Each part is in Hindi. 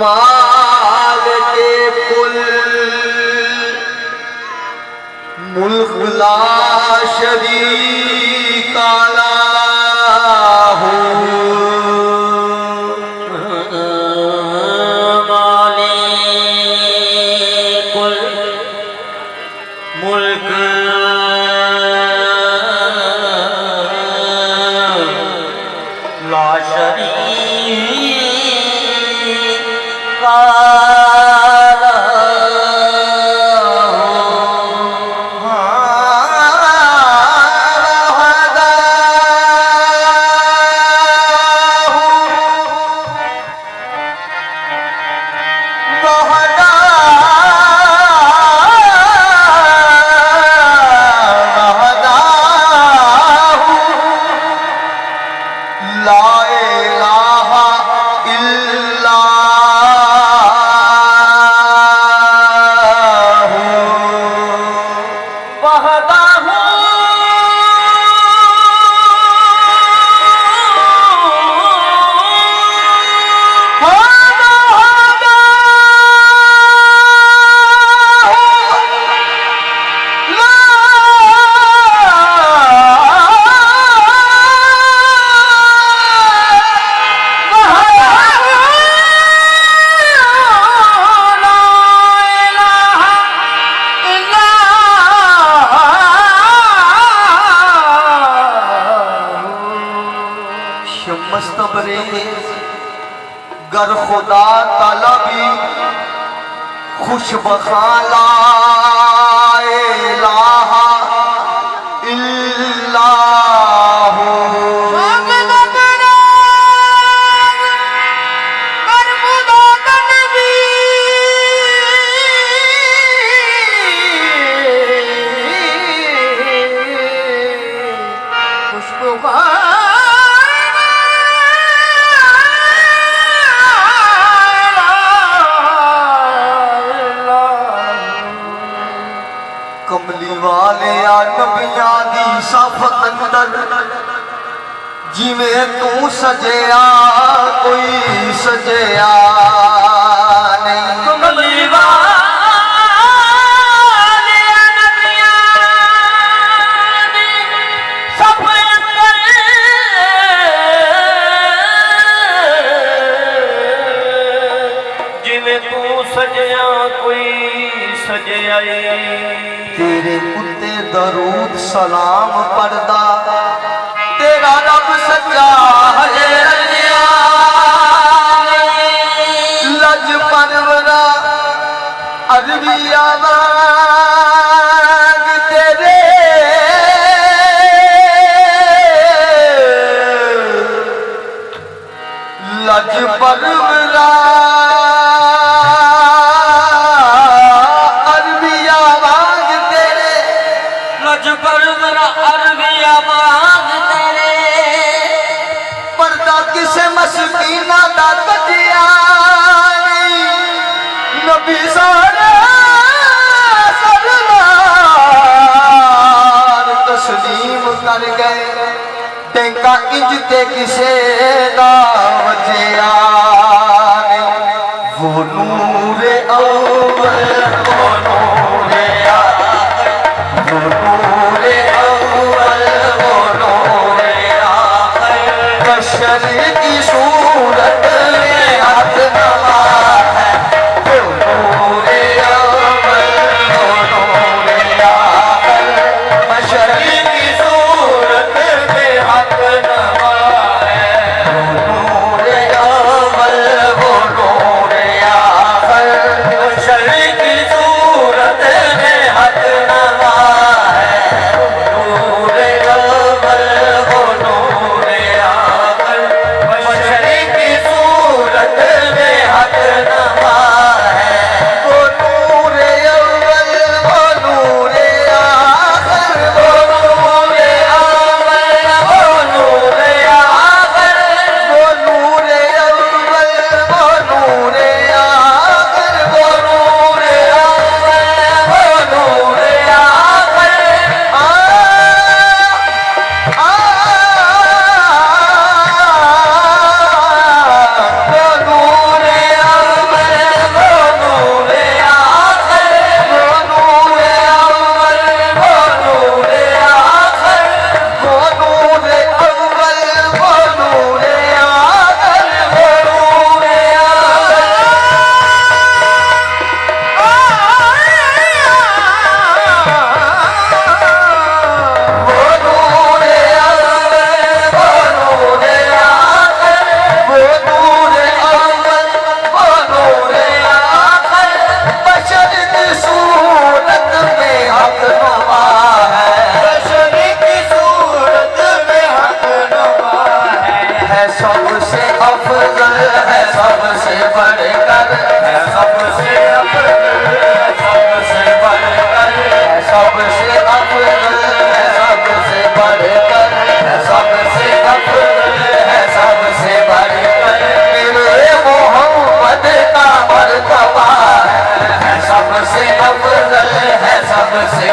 माल के कुल मुल्क ला शरीका लहू मालिकुल मुल्क ला शरीका गर खुदा ताला भी खुश बखाला इलाहा इल्लाहु कमली वाले नबियां दी सफ़ अंदर जिवें तू सजया कोई सजया नहीं। कमली वाले नबियां दी सफ़ अंदर जिवें तू सजया कोई सजया तेरे उत्ते दरूद सलाम पढ़दा तेरा रब सच्चा है रजिया लज परवरा अरबिया वांग तेरे लज परवरा मस्कीना दा कजिया नबी सारे सरदार तस्लीम कर गए टेंका इंज ते किसे दा वजिया वो नूरे अव्वल वो नूरे आखिर वो नूरे अव्वल वो नूरे आखिर बशर की सूरत में हाथ नमा है वो नूरे अव्वल वो नूरे आखिर बशर की सूरत में हाथ नमा है वो नूरे अव्वल वो नूरे आखिर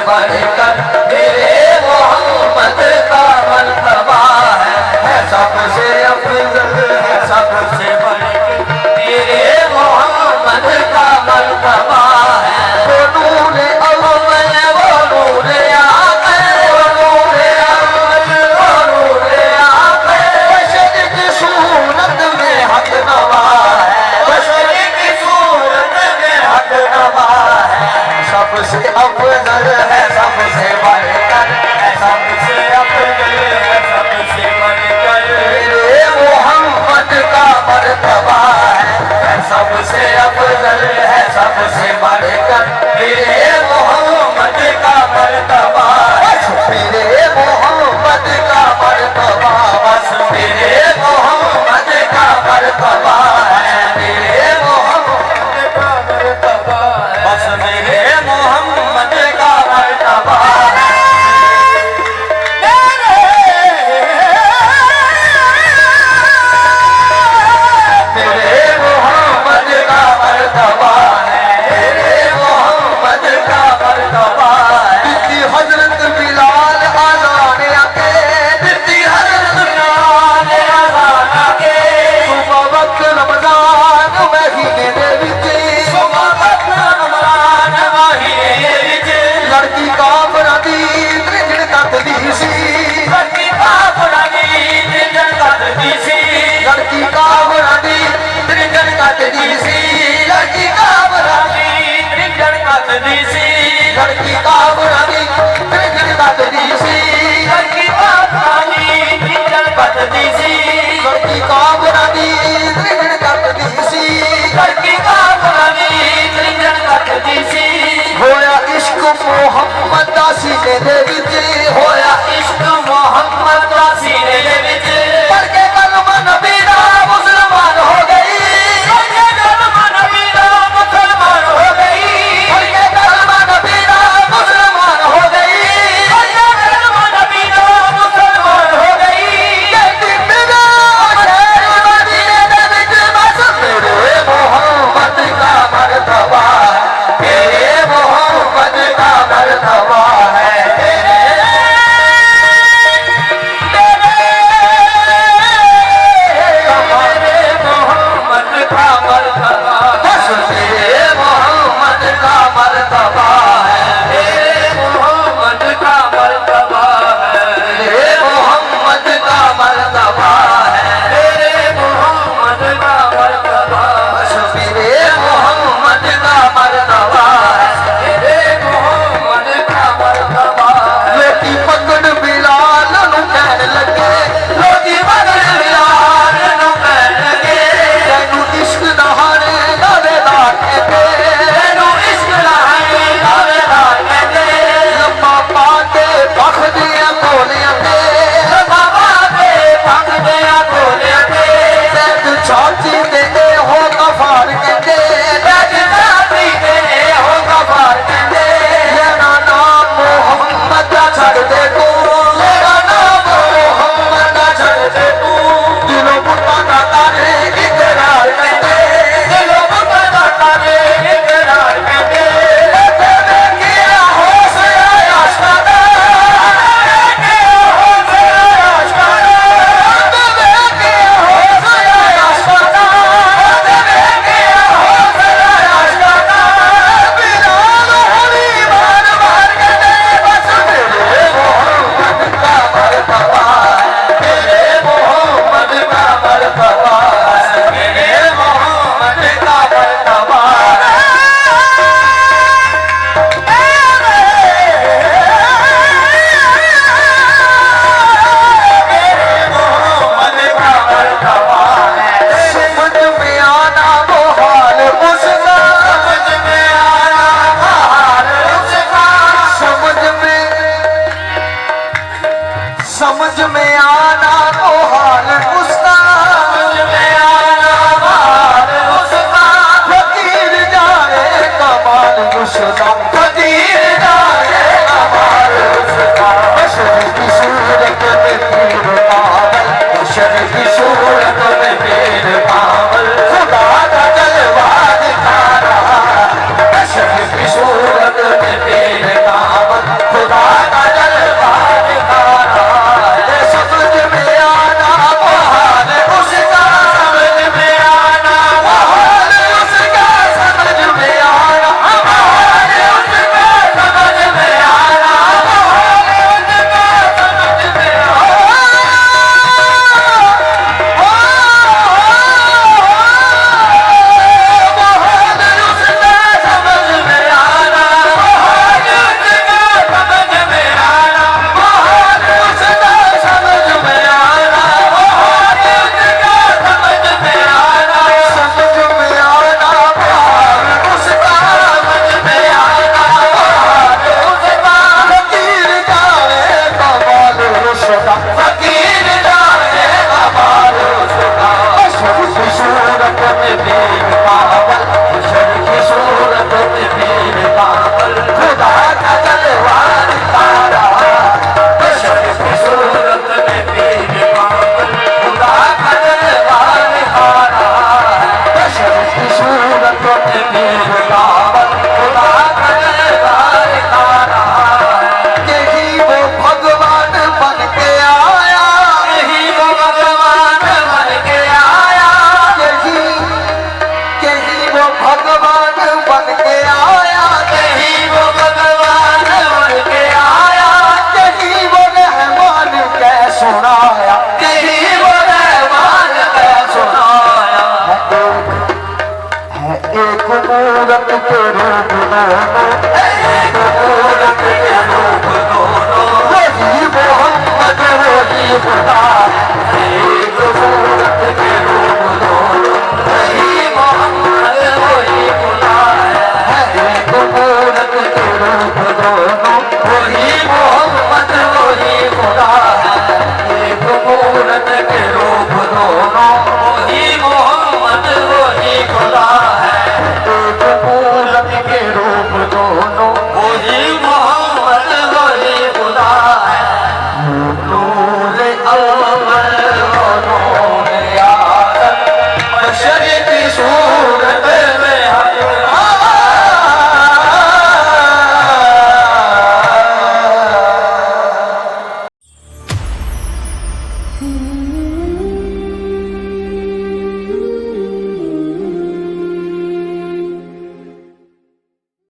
बढ़कर मेरे मोहम्मद का मर्तबा है सबसे अफजल है सबसे बढ़कर मेरे मोहम्मद का मर्तबा है वो नूर अव्वल वो नूर आखिर वो नूर अव्वल वो नूर आखिर बशर की सूरत में हक नवा है बशर की सूरत में हक नवा है सबसे अफजल है सबसे बढ़कर है सबसे अफजल है सबसे बढ़कर मेरे मोहम्मद का मर्तबा है सबसे अफजल है सबसे बढ़कर मेरे मोहम्मद का मर्तबा मेरे मोहम्मद का मर्तबा बस मेरे मोहम्मद का मर्तबा है मेरे मोहम्मद का मर्तबा बस मेरे मोहम्मद का मर्तबा है मेरे मोहम्मद का मर्तबा है मेरे मोहम्मद का मर्तबा है बिल्ली हजरत बिलाल आज़ान आके बिल्ली हजरत बिलाल आज़ान आके सुबह वक्त रमजान महीने दे विच सुबह वक्त रमजान महीने विच लड़की काफरा दी त्रिजण कटदी सी लड़की काफरा दी त्रिजण कटदी सी लड़की काफरा दी त्रिजण कटदी सी लड़की काफरा दी त्रिजण कटदी सी लड़की काफरा दी त्रिजण कटदी सी लड़की काफरा दी त्रिजण कटदी सी लड़की का